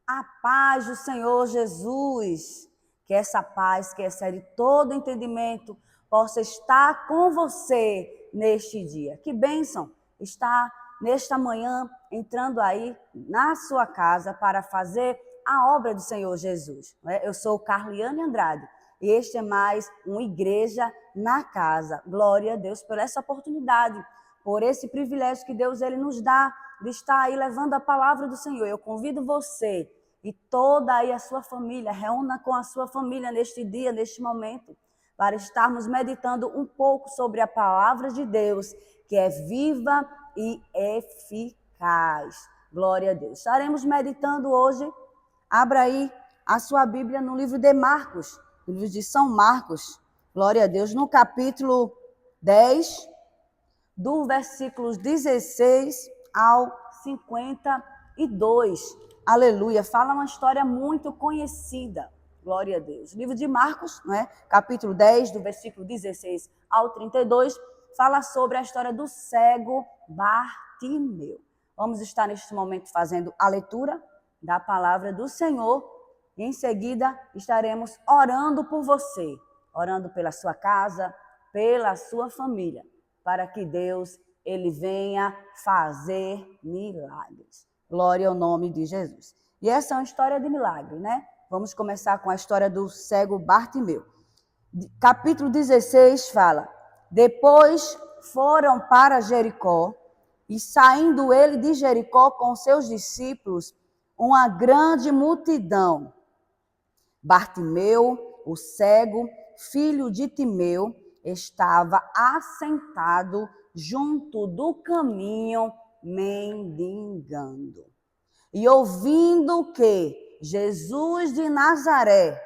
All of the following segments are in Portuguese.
A paz do Senhor Jesus, que essa paz que excede todo entendimento possa estar com você neste dia. Que bênção estar nesta manhã entrando aí na sua casa para fazer a obra do Senhor Jesus. Eu sou Carliane Andrade e este é mais uma igreja na casa. Glória a Deus por essa oportunidade, por esse privilégio que Deus ele nos dá de estar aí levando a palavra do Senhor. Eu convido você e toda aí a sua família, reúna com a sua família neste dia, neste momento, para estarmos meditando um pouco sobre a palavra de Deus, que é viva e eficaz. Glória a Deus. Estaremos meditando hoje, abra aí a sua Bíblia no livro de Marcos, no livro de São Marcos, glória a Deus, no capítulo 10, do versículos 16 ao 52. Aleluia, fala uma história muito conhecida, glória a Deus. Livro de Marcos, não é? Capítulo 10, do versículo 16 ao 32, fala sobre a história do cego Bartimeu. Vamos estar neste momento fazendo a leitura da palavra do Senhor e em seguida estaremos orando por você, orando pela sua casa, pela sua família, para que Deus ele venha fazer milagres. Glória ao nome de Jesus. E essa é uma história de milagre, né? Vamos começar com a história do cego Bartimeu. Capítulo 16 fala: depois foram para Jericó, e saindo ele de Jericó com seus discípulos, uma grande multidão. Bartimeu, o cego, filho de Timeu, estava assentado junto do caminho, mendigando. E ouvindo que Jesus de Nazaré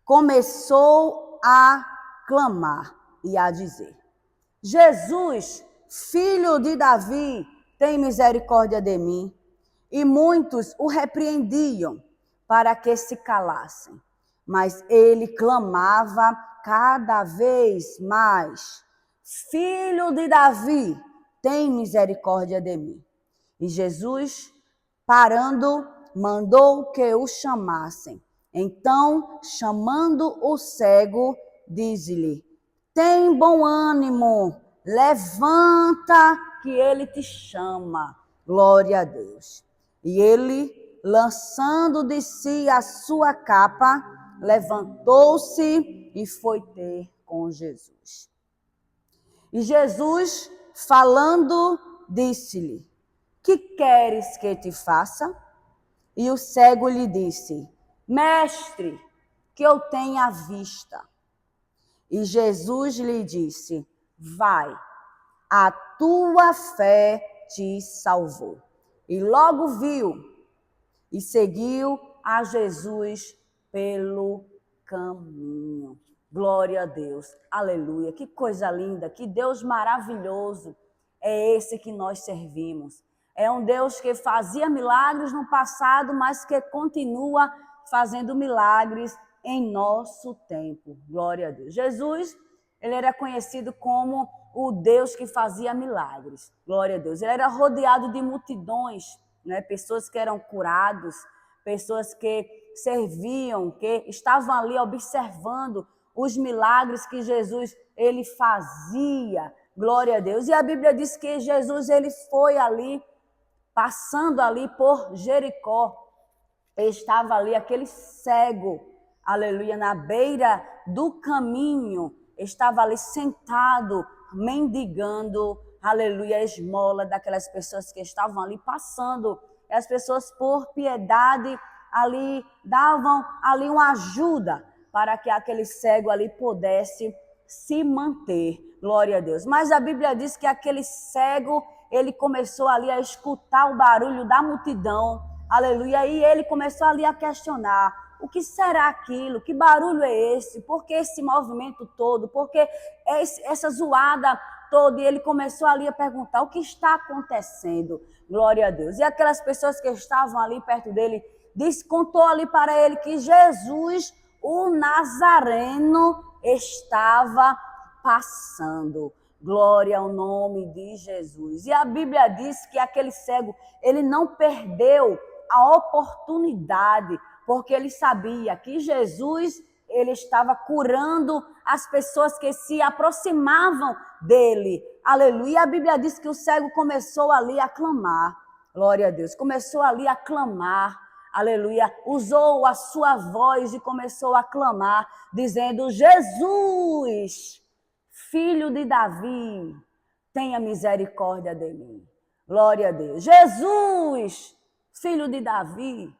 começou a clamar e a dizer: Jesus, filho de Davi, tem misericórdia de mim. E muitos o repreendiam para que se calassem. Mas ele clamava cada vez mais: Filho de Davi, tem misericórdia de mim. E Jesus, parando, mandou que o chamassem. Então, chamando o cego, disse-lhe: tem bom ânimo, levanta que ele te chama. Glória a Deus. E ele, lançando de si a sua capa, levantou-se e foi ter com Jesus. E Jesus, falando, disse-lhe: que queres que te faça? E o cego lhe disse: mestre, que eu tenha vista. E Jesus lhe disse: vai, a tua fé te salvou. E logo viu e seguiu a Jesus pelo caminho. Glória a Deus, aleluia. Que coisa linda, que Deus maravilhoso é esse que nós servimos. É um Deus que fazia milagres no passado, mas que continua fazendo milagres em nosso tempo. Glória a Deus. Jesus, ele era conhecido como o Deus que fazia milagres. Glória a Deus. Ele era rodeado de multidões, né? Pessoas que eram curados, pessoas que serviam, que estavam ali observando os milagres que Jesus ele fazia. Glória a Deus. E a Bíblia diz que Jesus ele foi ali, passando ali por Jericó. Estava ali aquele cego, aleluia, na beira do caminho, estava ali sentado, mendigando, aleluia, a esmola daquelas pessoas que estavam ali passando. E as pessoas, por piedade, ali davam ali uma ajuda para que aquele cego ali pudesse se manter. Glória a Deus. Mas a Bíblia diz que aquele cego, ele começou ali a escutar o barulho da multidão, aleluia, e ele começou ali a questionar: o que será aquilo? Que barulho é esse? Por que esse movimento todo? Por que essa zoada toda? E ele começou ali a perguntar: o que está acontecendo? Glória a Deus. E aquelas pessoas que estavam ali perto dele, contou ali para ele que Jesus, o Nazareno, estava passando. Glória ao nome de Jesus. E a Bíblia diz que aquele cego, ele não perdeu a oportunidade, porque ele sabia que Jesus, ele estava curando as pessoas que se aproximavam dele. Aleluia. E a Bíblia diz que o cego começou ali a clamar. Glória a Deus. Começou ali a clamar. Aleluia. Usou a sua voz e começou a clamar, dizendo: Jesus, Filho de Davi, tenha misericórdia de mim. Glória a Deus. Jesus, Filho de Davi,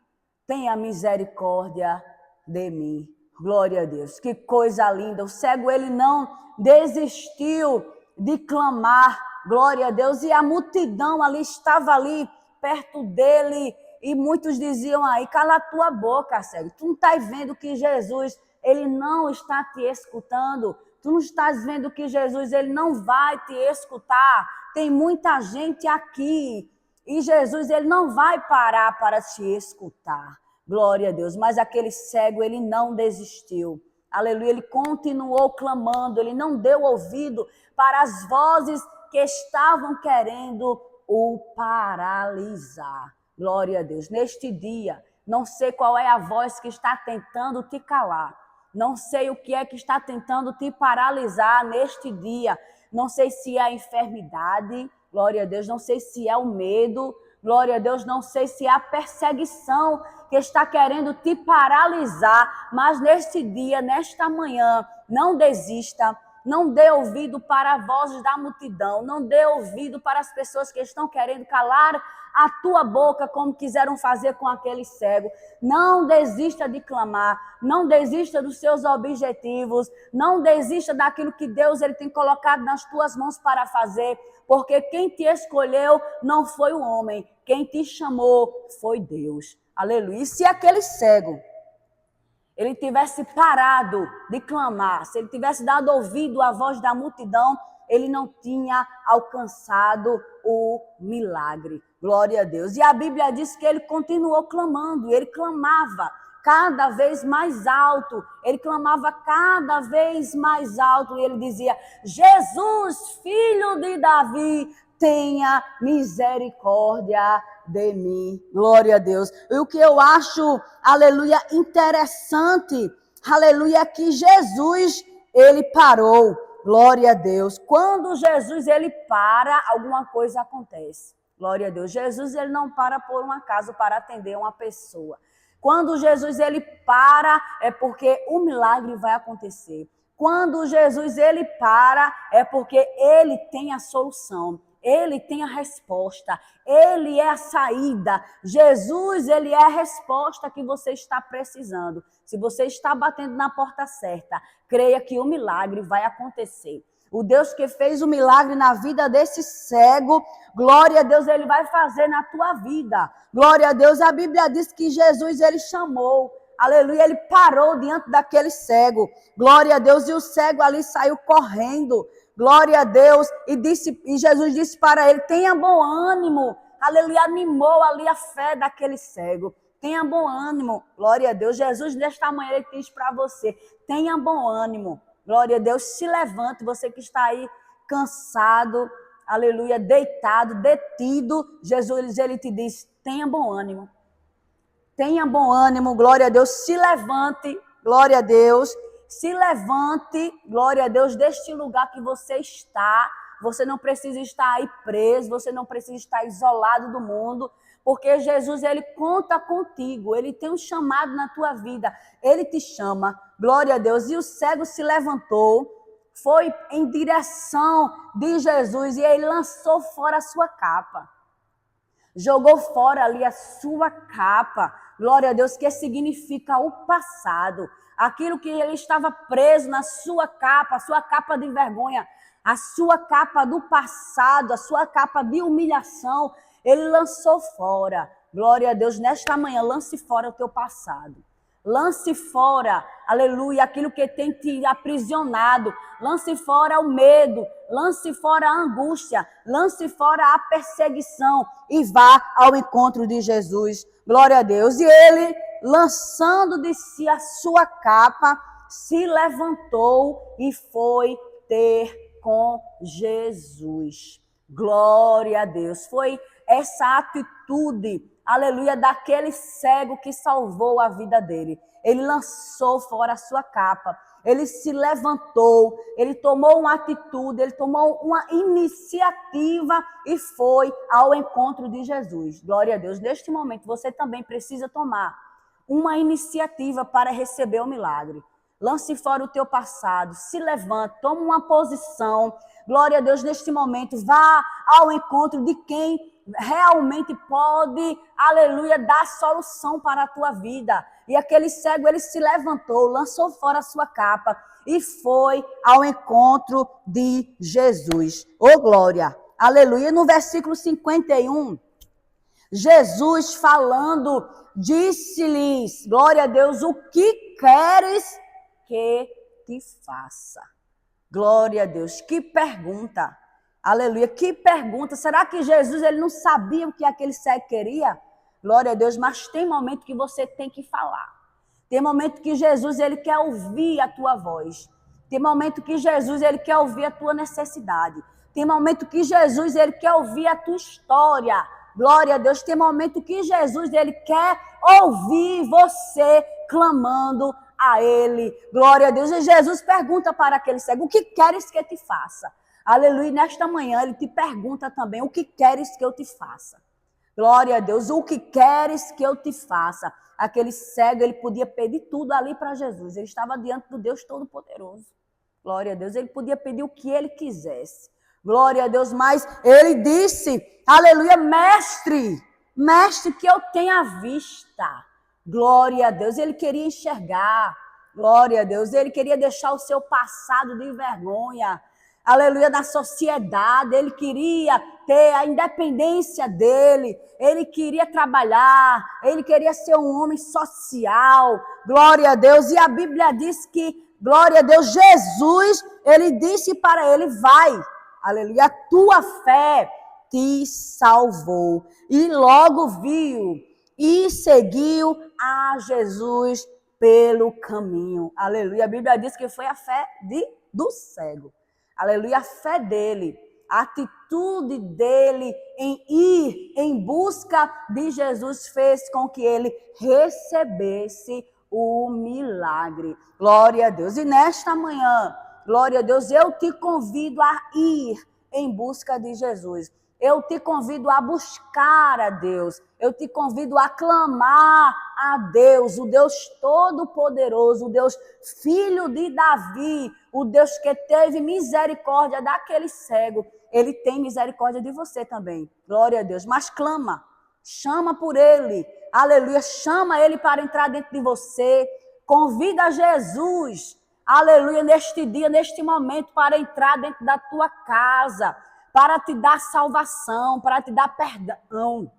tenha misericórdia de mim. Glória a Deus. Que coisa linda. O cego, ele não desistiu de clamar. Glória a Deus. E a multidão ali estava ali perto dele. E muitos diziam aí: cala a tua boca, cego. Tu não estás vendo que Jesus, ele não está te escutando? Tu não estás vendo que Jesus, ele não vai te escutar? Tem muita gente aqui e Jesus, ele não vai parar para te escutar. Glória a Deus. Mas aquele cego, ele não desistiu. Aleluia. Ele continuou clamando, ele não deu ouvido para as vozes que estavam querendo o paralisar. Glória a Deus. Neste dia, não sei qual é a voz que está tentando te calar. Não sei o que é que está tentando te paralisar neste dia. Não sei se é a enfermidade, glória a Deus. Não sei se é o medo, glória a Deus. Não sei se é a perseguição que está querendo te paralisar. Mas neste dia, nesta manhã, não desista. Não dê ouvido para as vozes da multidão. Não dê ouvido para as pessoas que estão querendo calar a tua boca, como quiseram fazer com aquele cego. Não desista de clamar. Não desista dos seus objetivos. Não desista daquilo que Deus, ele tem colocado nas tuas mãos para fazer. Porque quem te escolheu não foi o homem. Quem te chamou foi Deus. Aleluia. E se aquele cego, ele tivesse parado de clamar, se ele tivesse dado ouvido à voz da multidão, ele não tinha alcançado o milagre. Glória a Deus. E a Bíblia diz que ele continuou clamando, ele clamava cada vez mais alto, ele clamava cada vez mais alto, e ele dizia: Jesus, Filho de Davi, tenha misericórdia de mim. Glória a Deus. E o que eu acho, aleluia, interessante, aleluia, é que Jesus, ele parou. Glória a Deus. Quando Jesus, ele para, alguma coisa acontece. Glória a Deus. Jesus, ele não para por um acaso para atender uma pessoa. Quando Jesus, ele para, é porque o milagre vai acontecer. Quando Jesus, ele para, é porque ele tem a solução. Ele tem a resposta, ele é a saída. Jesus, ele é a resposta que você está precisando. Se você está batendo na porta certa, creia que o milagre vai acontecer. O Deus que fez o milagre na vida desse cego, glória a Deus, ele vai fazer na tua vida. Glória a Deus, a Bíblia diz que Jesus, ele chamou, aleluia, ele parou diante daquele cego. Glória a Deus, e o cego ali saiu correndo. Glória a Deus, e Jesus disse para ele: tenha bom ânimo. Aleluia, animou ali a fé daquele cego. Tenha bom ânimo. Glória a Deus. Jesus, nesta manhã, ele diz para você: tenha bom ânimo. Glória a Deus. Se levante, você que está aí cansado, aleluia, deitado, detido. Jesus, ele te diz: tenha bom ânimo. Tenha bom ânimo. Glória a Deus. Se levante. Glória a Deus. Se levante, glória a Deus, deste lugar que você está. Você não precisa estar aí preso, você não precisa estar isolado do mundo, porque Jesus, ele conta contigo, ele tem um chamado na tua vida, ele te chama, glória a Deus. E o cego se levantou, foi em direção de Jesus e ele lançou fora a sua capa. Jogou fora ali a sua capa, glória a Deus, que significa o passado. Aquilo que ele estava preso na sua capa, a sua capa de vergonha, a sua capa do passado, a sua capa de humilhação, ele lançou fora. Glória a Deus, nesta manhã, lance fora o teu passado. Lance fora, aleluia, aquilo que tem te aprisionado. Lance fora o medo, lance fora a angústia, lance fora a perseguição e vá ao encontro de Jesus. Glória a Deus. E ele, lançando de si a sua capa, se levantou e foi ter com Jesus. Glória a Deus. Foi essa atitude, aleluia, daquele cego que salvou a vida dele. Ele lançou fora a sua capa. Ele se levantou, ele tomou uma atitude, ele tomou uma iniciativa e foi ao encontro de Jesus. Glória a Deus. Neste momento, você também precisa tomar uma iniciativa para receber o milagre. Lance fora o teu passado, se levante, tome uma posição. Glória a Deus, neste momento, vá ao encontro de quem realmente pode, aleluia, dar solução para a tua vida. E aquele cego, ele se levantou, lançou fora a sua capa e foi ao encontro de Jesus. Oh, glória! Aleluia! No versículo 51, Jesus falando, disse-lhes, glória a Deus, o que queres que te faça? Glória a Deus, que pergunta! Aleluia, que pergunta! Será que Jesus ele não sabia o que aquele cego queria? Glória a Deus, mas tem momento que você tem que falar. Tem momento que Jesus ele quer ouvir a tua voz. Tem momento que Jesus ele quer ouvir a tua necessidade. Tem momento que Jesus ele quer ouvir a tua história. Glória a Deus, tem momento que Jesus ele quer ouvir você clamando a ele. Glória a Deus. E Jesus pergunta para aquele cego, o que queres que te faça? Aleluia, e nesta manhã ele te pergunta também, o que queres que eu te faça? Glória a Deus, o que queres que eu te faça? Aquele cego, ele podia pedir tudo ali para Jesus, ele estava diante do Deus Todo-Poderoso. Glória a Deus, ele podia pedir o que ele quisesse. Glória a Deus, mas ele disse, aleluia, mestre, que eu tenha vista. Glória a Deus, ele queria enxergar. Glória a Deus, ele queria deixar o seu passado de vergonha. Aleluia, na sociedade, ele queria ter a independência dele, ele queria trabalhar, ele queria ser um homem social, glória a Deus, e a Bíblia diz que, glória a Deus, Jesus, ele disse para ele, vai, aleluia, a tua fé te salvou, e logo viu, e seguiu a Jesus pelo caminho, aleluia, a Bíblia diz que foi a fé do cego. Aleluia, a fé dele, a atitude dele em ir em busca de Jesus fez com que ele recebesse o milagre. Glória a Deus. E nesta manhã, glória a Deus, eu te convido a ir em busca de Jesus. Eu te convido a buscar a Deus. Eu te convido a clamar a Deus, o Deus Todo-Poderoso, o Deus Filho de Davi, o Deus que teve misericórdia daquele cego. Ele tem misericórdia de você também. Glória a Deus. Mas clama, chama por ele. Aleluia. Chama ele para entrar dentro de você. Convida Jesus. Aleluia. Neste dia, neste momento, para entrar dentro da tua casa. Para te dar salvação, para te dar perdão,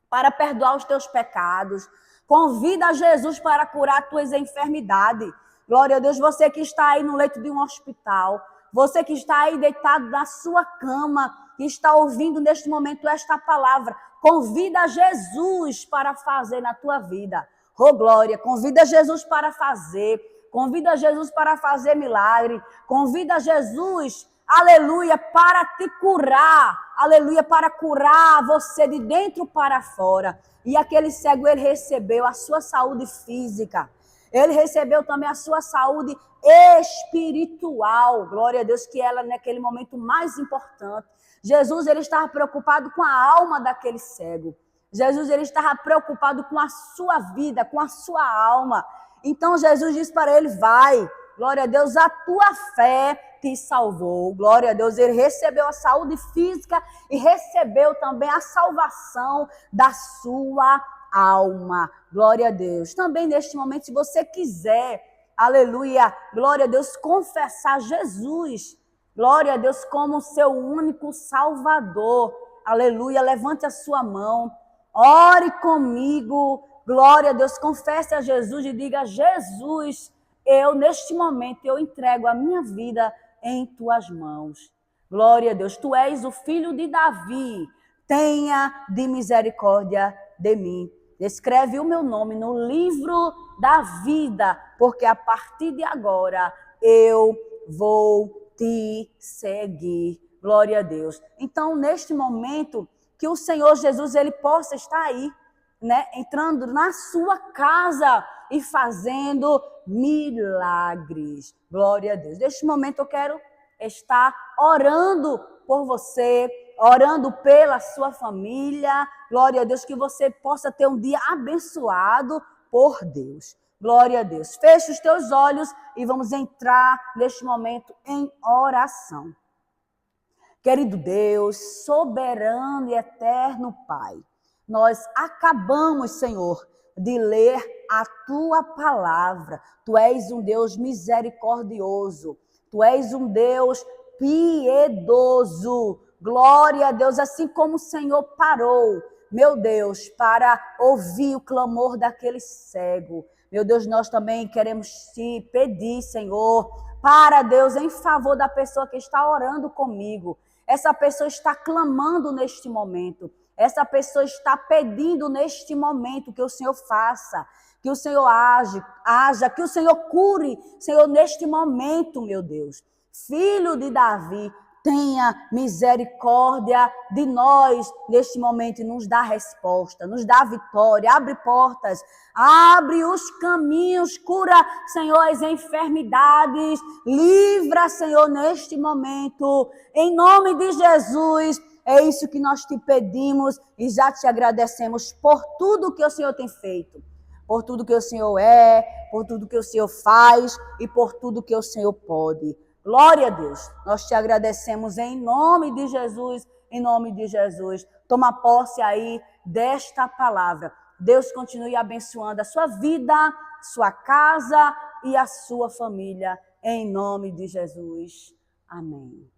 para perdoar os teus pecados. Convida Jesus para curar tuas enfermidades. Glória a Deus, você que está aí no leito de um hospital, você que está aí deitado na sua cama, que está ouvindo neste momento esta palavra, convida Jesus para fazer na tua vida. Oh, glória, convida Jesus para fazer milagre, convida Jesus, aleluia, para te curar, aleluia, para curar você de dentro para fora. E aquele cego, ele recebeu a sua saúde física, ele recebeu também a sua saúde espiritual, glória a Deus, que ela naquele momento mais importante. Jesus, ele estava preocupado com a alma daquele cego. Jesus, ele estava preocupado com a sua vida, com a sua alma. Então Jesus disse para ele, vai, glória a Deus, a tua fé te salvou. Glória a Deus, ele recebeu a saúde física e recebeu também a salvação da sua alma. Glória a Deus. Também neste momento, se você quiser, aleluia, glória a Deus, confessar Jesus, glória a Deus, como seu único Salvador, aleluia, levante a sua mão, ore comigo, glória a Deus, confesse a Jesus e diga, Jesus, eu neste momento, eu entrego a minha vida em tuas mãos. Glória a Deus, tu és o filho de Davi, tenha de misericórdia de mim. Escreve o meu nome no livro da vida, porque a partir de agora eu vou te seguir. Glória a Deus. Então, neste momento, que o Senhor Jesus ele possa estar aí, né, entrando na sua casa e fazendo milagres. Glória a Deus. Neste momento eu quero estar orando por você, orando pela sua família. Glória a Deus, que você possa ter um dia abençoado por Deus. Glória a Deus. Feche os teus olhos e vamos entrar neste momento em oração. Querido Deus, soberano e eterno Pai, nós acabamos, Senhor, de ler a Tua palavra. Tu és um Deus misericordioso, Tu és um Deus piedoso. Glória a Deus, assim como o Senhor parou, meu Deus, para ouvir o clamor daquele cego. Meu Deus, nós também queremos te pedir, Senhor, para Deus, em favor da pessoa que está orando comigo. Essa pessoa está clamando neste momento. Essa pessoa está pedindo neste momento que o Senhor faça, que o Senhor haja, que o Senhor cure, Senhor, neste momento, meu Deus. Filho de Davi, tenha misericórdia de nós neste momento e nos dá resposta, nos dá vitória, abre portas, abre os caminhos, cura, Senhor, as enfermidades, livra, Senhor, neste momento, em nome de Jesus. É isso que nós te pedimos e já te agradecemos por tudo que o Senhor tem feito, por tudo que o Senhor é, por tudo que o Senhor faz e por tudo que o Senhor pode. Glória a Deus, nós te agradecemos em nome de Jesus, em nome de Jesus. Toma posse aí desta palavra. Deus continue abençoando a sua vida, sua casa e a sua família, em nome de Jesus. Amém.